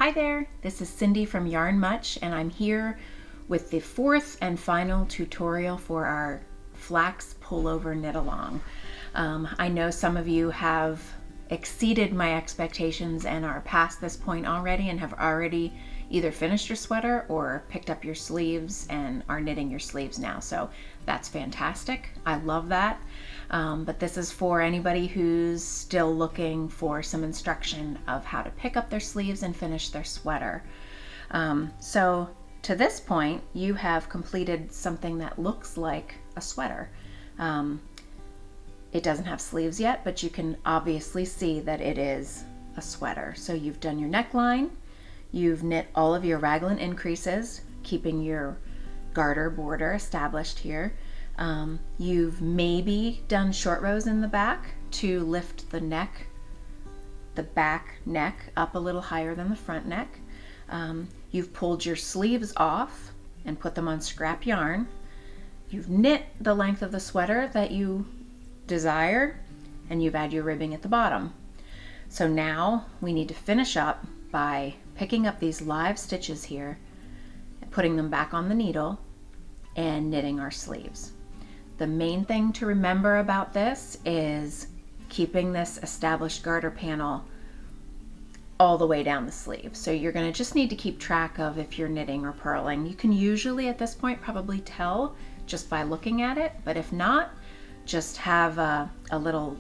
Hi there, this is Cindy from Yarn Much, and I'm here with the fourth and final tutorial for our flax pullover knit along. I know some of you have exceeded my expectations and are past this point already and have already either finished your sweater or picked up your sleeves and are knitting your sleeves now. So that's fantastic. I love that. But this is for anybody who's still looking for some instruction of how to pick up their sleeves and finish their sweater. So to this point, you have completed something that looks like a sweater. It doesn't have sleeves yet, but you can obviously see that it is a sweater. So you've done your neckline, you've knit all of your raglan increases, keeping your garter border established here. You've maybe done short rows in the back to lift the back neck up a little higher than the front neck. You've pulled your sleeves off and put them on scrap yarn. You've knit the length of the sweater that you desire, and you've added your ribbing at the bottom. So now we need to finish up by picking up these live stitches here and putting them back on the needle and knitting our sleeves. The main thing to remember about this is keeping this established garter panel all the way down the sleeve. So you're going to just need to keep track of if you're knitting or purling. You can usually at this point probably tell just by looking at it, but if not, just have a little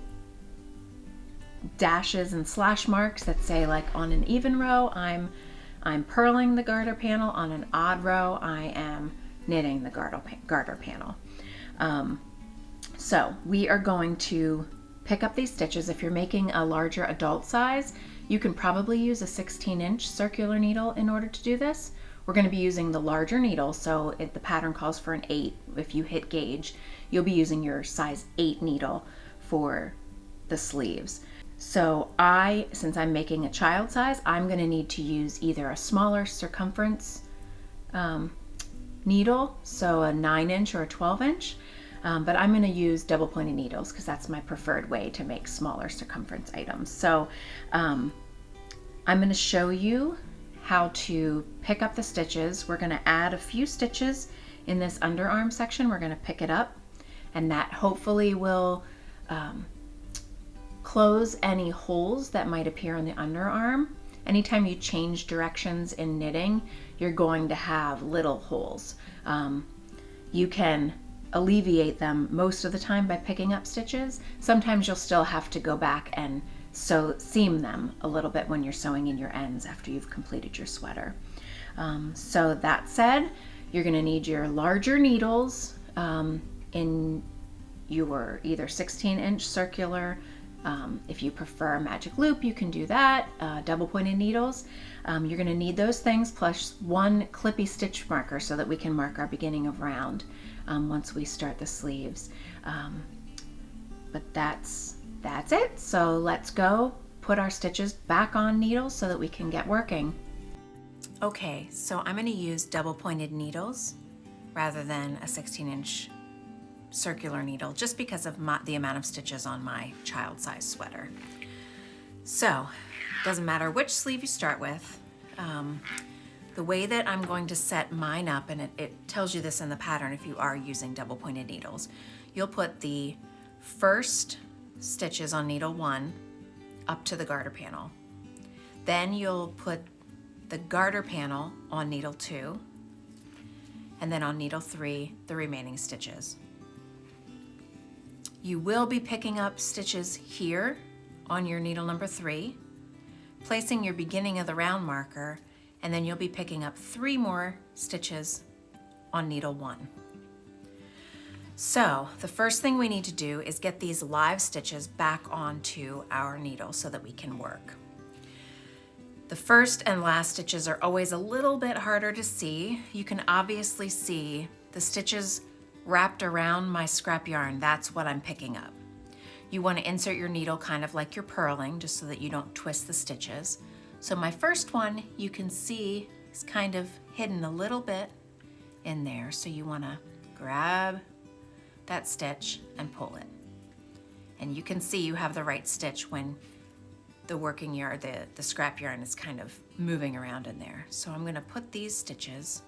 dashes and slash marks that say, like, on an even row I'm purling the garter panel, on an odd row I am knitting the garter panel. So we are going to pick up these stitches. If you're making a larger adult size, you can probably use a 16-inch circular needle in order to do this. We're going to be using the larger needle, so if the pattern calls for an 8, if you hit gauge, you'll be using your size 8 needle for the sleeves. So since I'm making a child size, I'm going to need to use either a smaller circumference needle, so a 9-inch or a 12-inch, but I'm going to use double pointed needles because that's my preferred way to make smaller circumference items. So I'm going to show you how to pick up the stitches. We're going to add a few stitches in this underarm section. We're going to pick it up, and that hopefully will close any holes that might appear on the underarm. Anytime you change directions in knitting, you're going to have little holes. You can alleviate them most of the time by picking up stitches. Sometimes you'll still have to go back and seam them a little bit when you're sewing in your ends after you've completed your sweater. So that said, you're going to need your larger needles in your either 16-inch circular. If you prefer magic loop, you can do that. Double pointed needles. You're going to need those things plus one clippy stitch marker so that we can mark our beginning of round once we start the sleeves. But that's it. So let's go put our stitches back on needles so that we can get working. Okay, so I'm going to use double pointed needles rather than a 16-inch circular needle just because of the amount of stitches on my child size sweater. So it doesn't matter which sleeve you start with. The way that I'm going to set mine up, and it tells you this in the pattern if you are using double pointed needles, you'll put the first stitches on needle 1 up to the garter panel. Then you'll put the garter panel on needle 2, and then on needle 3 the remaining stitches. You will be picking up stitches here on your needle number 3, placing your beginning of the round marker, and then you'll be picking up 3 more stitches on needle 1. So the first thing we need to do is get these live stitches back onto our needle so that we can work. The first and last stitches are always a little bit harder to see. You can obviously see the stitches wrapped around my scrap yarn. That's what I'm picking up. You want to insert your needle kind of like you're purling, just so that you don't twist the stitches. So my first one, you can see, is kind of hidden a little bit in there. So you want to grab that stitch and pull it. And you can see you have the right stitch when the working yarn, the scrap yarn is kind of moving around in there. So I'm gonna put these stitches,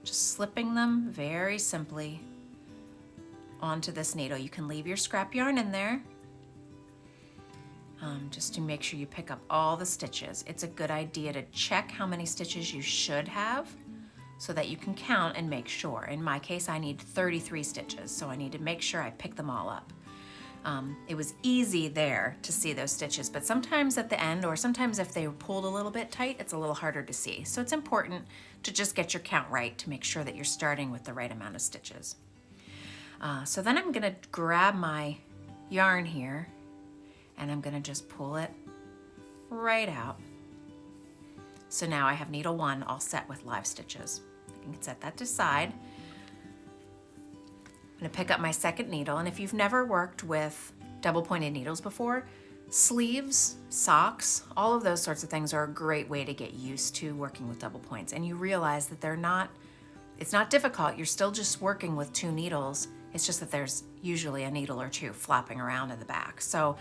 just slipping them very simply onto this needle. You can leave your scrap yarn in there, just to make sure you pick up all the stitches. It's a good idea to check how many stitches you should have so that you can count and make sure. In my case, I need 33 stitches, so I need to make sure I pick them all up. It was easy there to see those stitches, but sometimes at the end, or sometimes if they were pulled a little bit tight, it's a little harder to see. So it's important to just get your count right to make sure that you're starting with the right amount of stitches. So then I'm gonna grab my yarn here and I'm gonna just pull it right out. So now I have needle 1 all set with live stitches. I can set that aside. I'm gonna pick up my second needle, and if you've never worked with double pointed needles before, sleeves, socks, all of those sorts of things are a great way to get used to working with double points. And you realize that it's not difficult, you're still just working with 2 needles. It's just that there's usually a needle or 2 flopping around in the back. So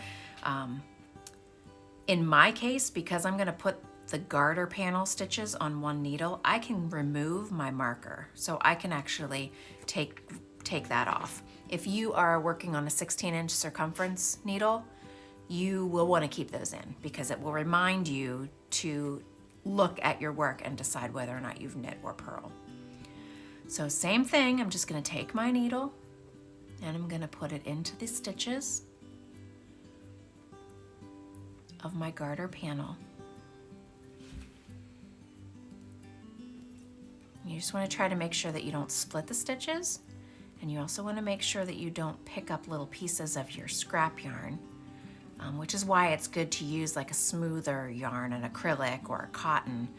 in my case, because I'm gonna put the garter panel stitches on 1 needle, I can remove my marker. So I can actually take that off. If you are working on a 16-inch circumference needle, you will wanna keep those in because it will remind you to look at your work and decide whether or not you've knit or purl. So same thing, I'm just gonna take my needle and I'm gonna put it into the stitches of my garter panel. You just want to try to make sure that you don't split the stitches, and you also want to make sure that you don't pick up little pieces of your scrap yarn, which is why it's good to use like a smoother yarn, an acrylic or a cotton,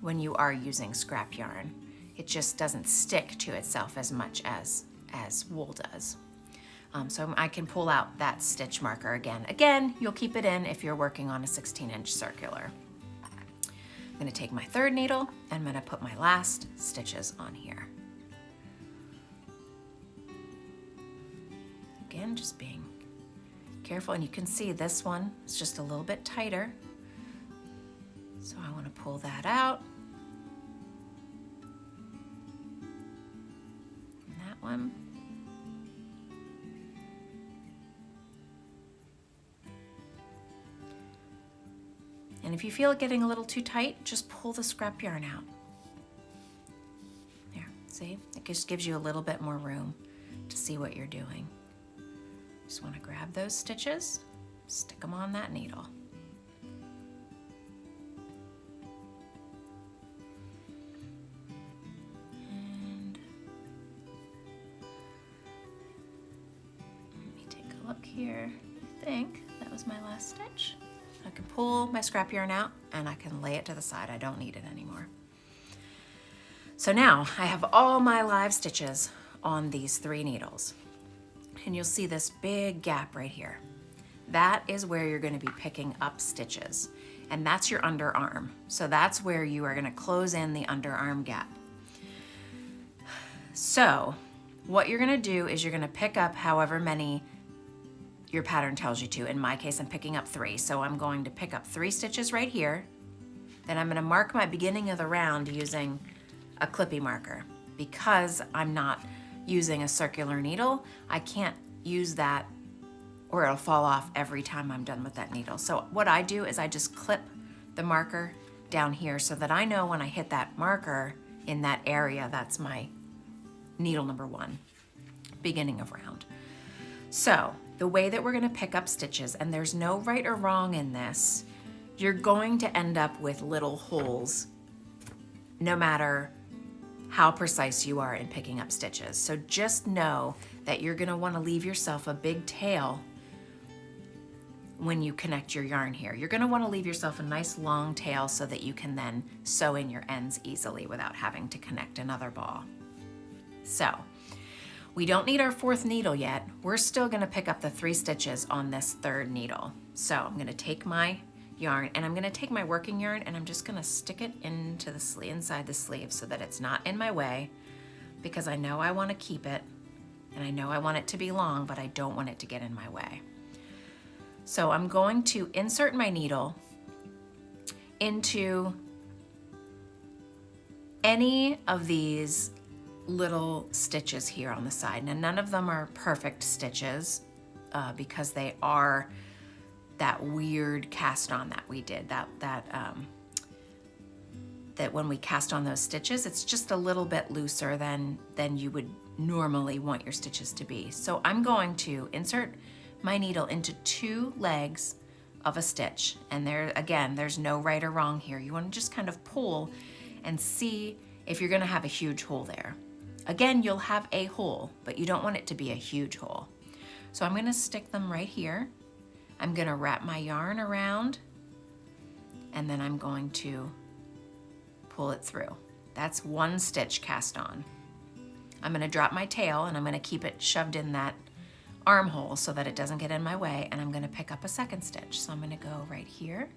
when you are using scrap yarn. It just doesn't stick to itself as much as wool does. So I can pull out that stitch marker again. Again, you'll keep it in if you're working on a 16-inch circular. I'm gonna take my third needle and I'm gonna put my last stitches on here. Again, just being careful, and you can see this one is just a little bit tighter. So I wanna pull that out. And that one. And if you feel it getting a little too tight, just pull the scrap yarn out. There, see? It just gives you a little bit more room to see what you're doing. Just want to grab those stitches, stick them on that needle. And let me take a look here. I think that was my last stitch. I can pull my scrap yarn out and I can lay it to the side. I don't need it anymore. So now I have all my live stitches on these 3 needles. And you'll see this big gap right here. That is where you're going to be picking up stitches. And that's your underarm. So that's where you are going to close in the underarm gap. So what you're going to do is you're going to pick up however many your pattern tells you to. In my case, I'm picking up 3. So I'm going to pick up 3 stitches right here. Then I'm gonna mark my beginning of the round using a clippy marker. Because I'm not using a circular needle, I can't use that or it'll fall off every time I'm done with that needle. So what I do is I just clip the marker down here so that I know when I hit that marker in that area, that's my needle number 1, beginning of round. So the way that we're gonna pick up stitches, and there's no right or wrong in this, you're going to end up with little holes no matter how precise you are in picking up stitches. So just know that you're gonna wanna leave yourself a big tail when you connect your yarn here. You're gonna wanna leave yourself a nice long tail so that you can then sew in your ends easily without having to connect another ball. So, we don't need our 4th needle yet. We're still gonna pick up the 3 stitches on this 3rd needle. So I'm gonna take my yarn and I'm gonna take my working yarn and I'm just gonna stick it into the sleeve, inside the sleeve so that it's not in my way, because I know I wanna keep it and I know I want it to be long, but I don't want it to get in my way. So I'm going to insert my needle into any of these little stitches here on the side. Now, none of them are perfect stitches because they are that weird cast on that we did, that when we cast on those stitches, it's just a little bit looser than you would normally want your stitches to be. So I'm going to insert my needle into 2 legs of a stitch. And there, again, there's no right or wrong here. You want to just kind of pull and see if you're going to have a huge hole there. Again, you'll have a hole, but you don't want it to be a huge hole. So I'm going to stick them right here. I'm going to wrap my yarn around, and then I'm going to pull it through. That's 1 stitch cast on. I'm going to drop my tail, and I'm going to keep it shoved in that armhole so that it doesn't get in my way, and I'm going to pick up a 2nd stitch. So I'm going to go right here,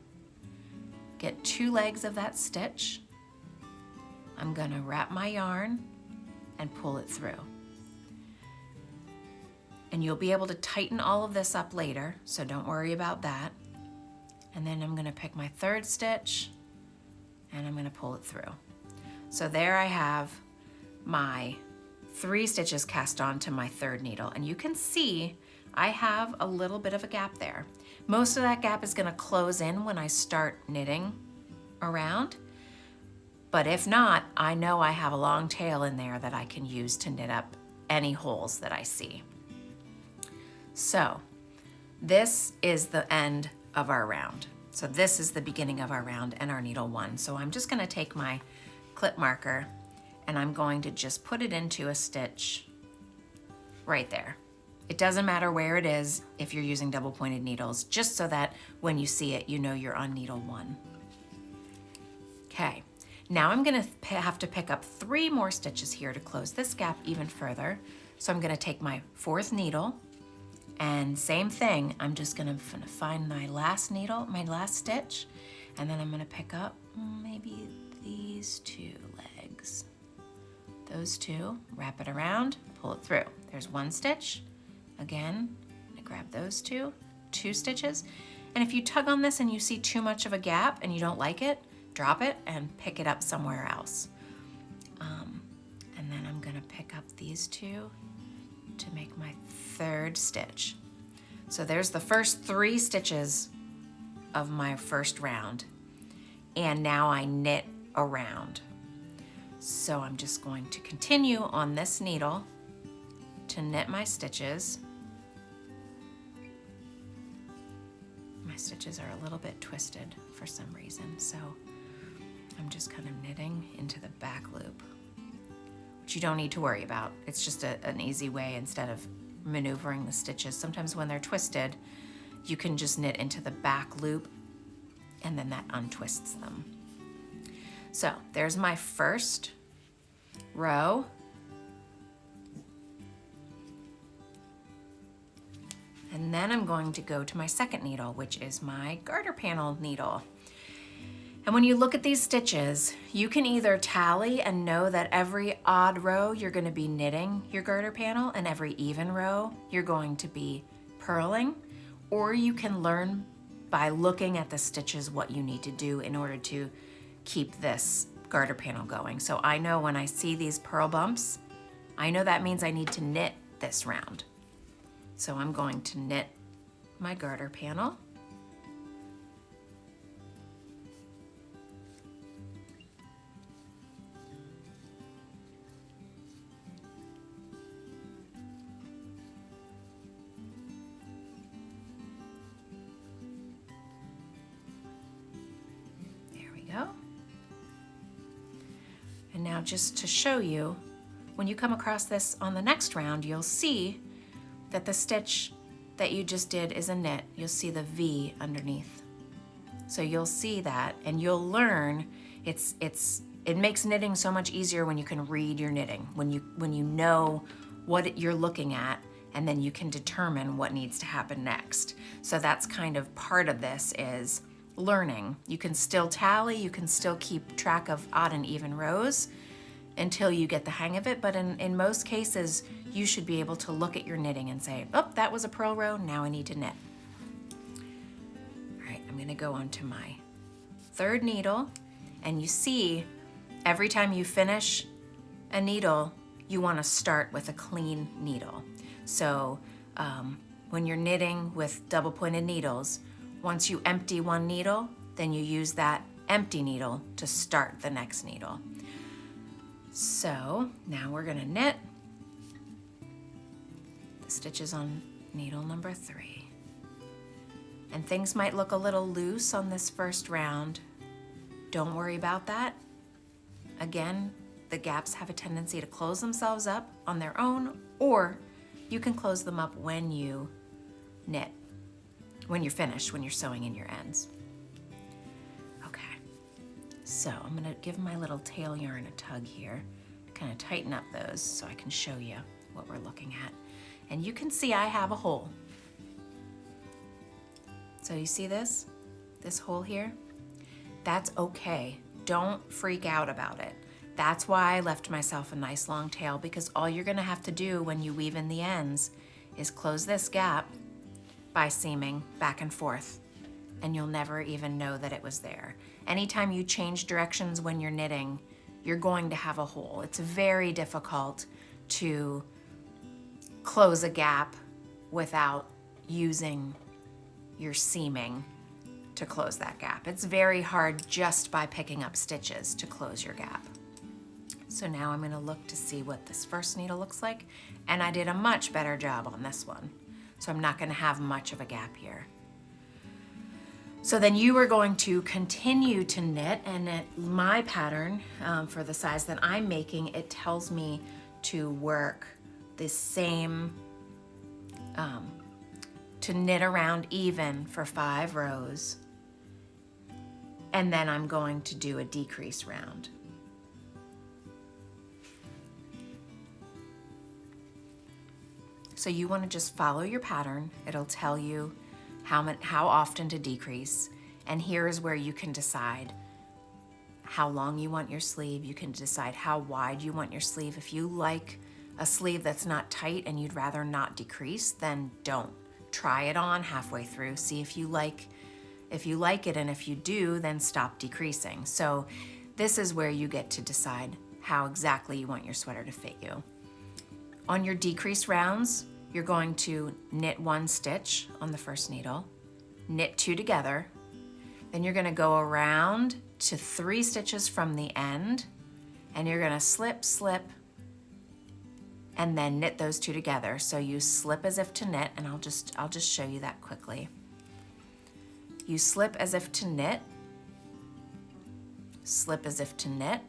get 2 legs of that stitch. I'm going to wrap my yarn and pull it through. And you'll be able to tighten all of this up later, so don't worry about that. And then I'm going to pick my 3rd stitch, and I'm going to pull it through. So there I have my 3 stitches cast on to my 3rd needle, and you can see I have a little bit of a gap there. Most of that gap is going to close in when I start knitting around, but if not, I know I have a long tail in there that I can use to knit up any holes that I see. So this is the end of our round. So this is the beginning of our round and our needle 1. So I'm just going to take my clip marker and I'm going to just put it into a stitch right there. It doesn't matter where it is if you're using double pointed needles, just so that when you see it, you know you're on needle 1. Okay, now I'm going to have to pick up 3 more stitches here to close this gap even further. So I'm going to take my 4th needle, and same thing, I'm just going to find my last needle, my last stitch, and then I'm going to pick up maybe these 2 legs. Those 2, wrap it around, pull it through. There's 1 stitch. Again, I'm going to grab those 2 stitches. And if you tug on this and you see too much of a gap and you don't like it, drop it and pick it up somewhere else. And then I'm going to pick up these 2 to make my 3rd stitch. So there's the first 3 stitches of my first round. And now I knit around. So I'm just going to continue on this needle to knit my stitches. My stitches are a little bit twisted for some reason, so I'm just kind of knitting into the back loop, which you don't need to worry about. It's just an easy way instead of maneuvering the stitches. Sometimes when they're twisted, you can just knit into the back loop and then that untwists them. So there's my first row. And then I'm going to go to my 2nd needle, which is my garter panel needle. And when you look at these stitches, you can either tally and know that every odd row you're going to be knitting your garter panel and every even row you're going to be purling, or you can learn by looking at the stitches what you need to do in order to keep this garter panel going. So I know when I see these purl bumps, I know that means I need to knit this round. So I'm going to knit my garter panel. And now just to show you, when you come across this on the next round, you'll see that the stitch that you just did is a knit. You'll see the V underneath. So you'll see that and you'll learn it makes knitting so much easier when you can read your knitting, when you know what you're looking at, and then you can determine what needs to happen next. So that's kind of part of this is learning. You can still tally, you can still keep track of odd and even rows until you get the hang of it, but in most cases, you should be able to look at your knitting and say, oh, that was a purl row, now I need to knit. I'm gonna go onto my third needle, and you see every time you finish a needle, you wanna start with a clean needle. So when you're knitting with double pointed needles, once you empty one needle, then you use that empty needle to start the next needle. So now we're gonna knit the stitches on needle number 3. And things might look a little loose on this first round. Don't worry about that. Again, the gaps have a tendency to close themselves up on their own, or you can close them up when you knit, when you're finished, when you're sewing in your ends. Okay, so I'm gonna give my little tail yarn a tug here to kind of tighten up those so I can show you what we're looking at. And you can see I have a hole. So you see this hole here? That's okay. Don't freak out about it. That's why I left myself a nice long tail, because all you're gonna have to do when you weave in the ends is close this gap by seaming back and forth, and you'll never even know that it was there. Anytime you change directions when you're knitting, you're going to have a hole. It's very difficult to close a gap without using your seaming to close that gap. It's very hard just by picking up stitches to close your gap. So now I'm gonna look to see what this first needle looks like, and I did a much better job on this one. So I'm not gonna have much of a gap here. So then you are going to continue to knit, and my pattern for the size that I'm making, it tells me to work the same, to knit around even for 5 rows, and then I'm going to do a decrease round. So you want to just follow your pattern. It'll tell you how often to decrease, and here is where you can decide how long you want your sleeve. You can decide how wide you want your sleeve. If you like a sleeve that's not tight and you'd rather not decrease, then don't. Try it on halfway through, see if you like it, and if you do, then stop decreasing. So this is where you get to decide how exactly you want your sweater to fit you. On your decrease rounds, you're going to knit 1 stitch on the first needle, knit 2 together, then you're gonna go around to 3 stitches from the end, and you're gonna slip, slip, and then knit those 2 together. So you slip as if to knit, and I'll just show you that quickly. You slip as if to knit, slip as if to knit,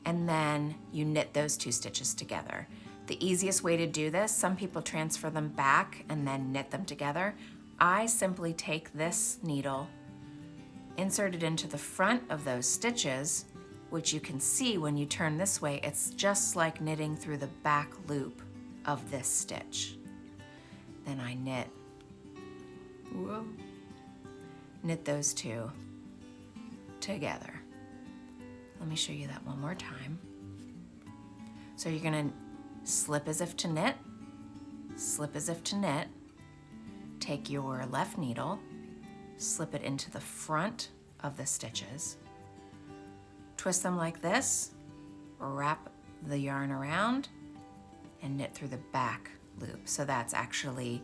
and then you knit those 2 stitches together. The easiest way to do this, some people transfer them back and then knit them together. I simply take this needle, insert it into the front of those stitches, which you can see when you turn this way, it's just like knitting through the back loop of this stitch. Then I knit, whoa, knit those 2 together. Let me show you that one more time. So you're gonna slip as if to knit, slip as if to knit, take your left needle, slip it into the front of the stitches, twist them like this, wrap the yarn around, and knit through the back loop. So that's actually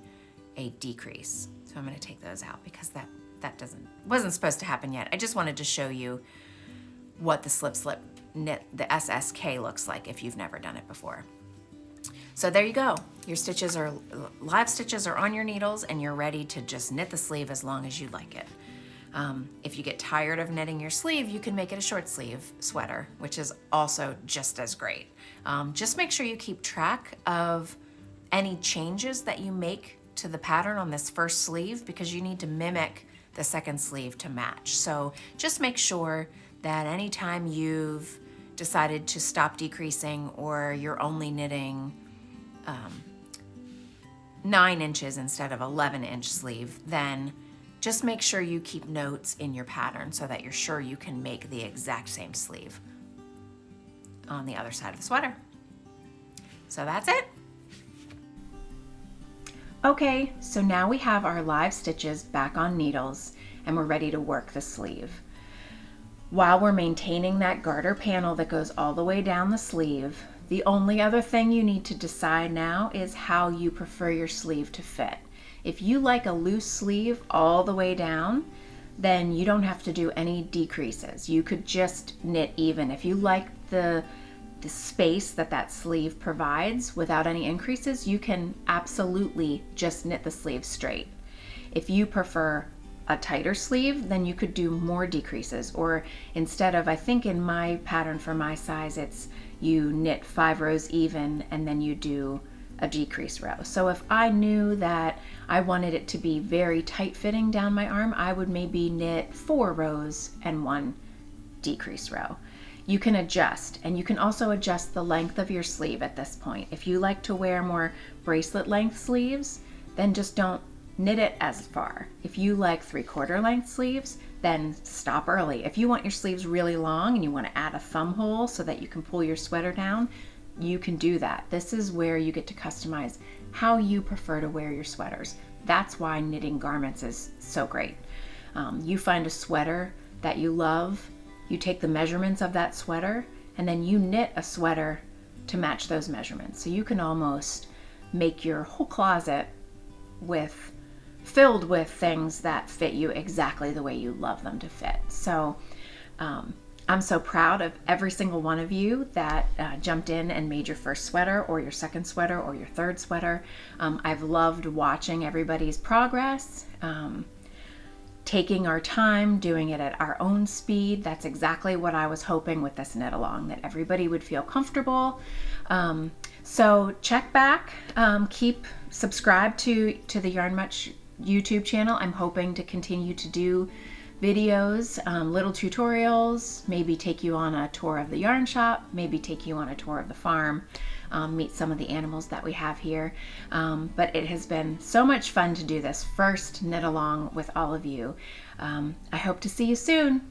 a decrease. So I'm gonna take those out because that wasn't supposed to happen yet. I just wanted to show you what the slip slip knit, the SSK looks like if you've never done it before. So there you go. Your stitches are, live stitches are on your needles, and you're ready to just knit the sleeve as long as you like it. If you get tired of knitting your sleeve, you can make it a short sleeve sweater, which is also just as great. Just make sure you keep track of any changes that you make to the pattern on this first sleeve, because you need to mimic the second sleeve to match. So just make sure that anytime you've decided to stop decreasing, or you're only knitting 9 inches instead of 11-inch sleeve, then just make sure you keep notes in your pattern so that you're sure you can make the exact same sleeve on the other side of the sweater. So that's it. Okay, so now we have our live stitches back on needles and we're ready to work the sleeve. While we're maintaining that garter panel that goes all the way down the sleeve, the only other thing you need to decide now is how you prefer your sleeve to fit. If you like a loose sleeve all the way down, then you don't have to do any decreases. You could just knit even. If you like the space that sleeve provides without any increases, you can absolutely just knit the sleeve straight. If you prefer a tighter sleeve, then you could do more decreases, or instead of, I think in my pattern for my size, it's you knit 5 rows even and then you do a decrease row. So if I knew that I wanted it to be very tight fitting down my arm, I would maybe knit 4 rows and 1 decrease row. You can adjust, and you can also adjust the length of your sleeve at this point. If you like to wear more bracelet length sleeves, then just don't knit it as far. If you like 3/4 length sleeves, then stop early. If you want your sleeves really long and you want to add a thumb hole so that you can pull your sweater down, you can do that. This is where you get to customize how you prefer to wear your sweaters. That's why knitting garments is so great. You find a sweater that you love, you take the measurements of that sweater, and then you knit a sweater to match those measurements. So you can almost make your whole closet filled with things that fit you exactly the way you love them to fit. So I'm so proud of every single one of you that jumped in and made your first sweater or your second sweater or your third sweater. I've loved watching everybody's progress, taking our time, doing it at our own speed. That's exactly what I was hoping with this knit along, that everybody would feel comfortable. So check back, keep subscribed to the Yarn Much YouTube channel. I'm hoping to continue to do videos, little tutorials, maybe take you on a tour of the yarn shop, maybe take you on a tour of the farm, meet some of the animals that we have here. But it has been so much fun to do this first knit along with all of you. I hope to see you soon.